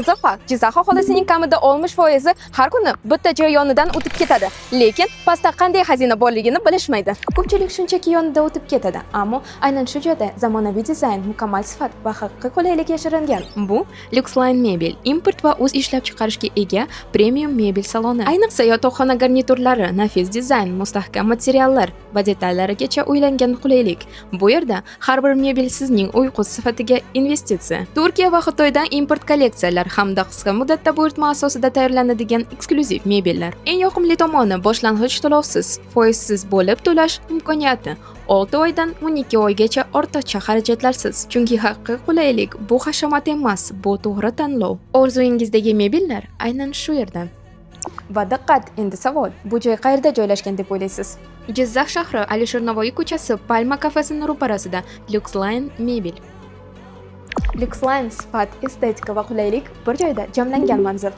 Qiziq fakt, Jizzax aholisining kamida 60% har kuni bitta joy yonidan o'tib ketadi, lekin pastda qanday xazina borligini bilishmaydi. Ko'pchilik shunchaki yonida o'tib ketadi, ammo aynan shu joyda zamonaviy dizayn, mukammal sifat va haqiqiy qulaylik yashiringan. Bu Luxline mebel, import va o'z ishlab chiqarishga ega premium mebel saloni. Ayniqsa yotoqxona garniturlari, nafis dizayn, mustahkam materiallar va detallarigacha o'ylangan qulaylik. Bu yerda har bir mebel sizning uyqu sifatiga investitsiya. Turkiya va Xitoydan import kolleksiyalar hamda qisqa muddatda buyurtma asosida tayyorlanadigan eksklyuziv mebellar. Eng yoqimli tomoni boshlang'ich to'lovsiz, foizsiz bo'lib to'lash imkoniyati. 6 oydan 12 oygacha ortiqcha xarajatlarsiz. Chunki haqiqiy qulaylik bu hashamat emas, bu to'g'ri tanlov. Orzuyingizdagi mebellar aynan shu yerda. Va diqqat, endi savol, bu joy qayerda joylashgan deb o'ylaysiz? Jizzax shahri, Alisher Navoiy ko'chasi, Palma kafesining ro'parasida Luxline mebel. Luxline sifat, estetika va qulaylik bir joyda jamlangan manzil.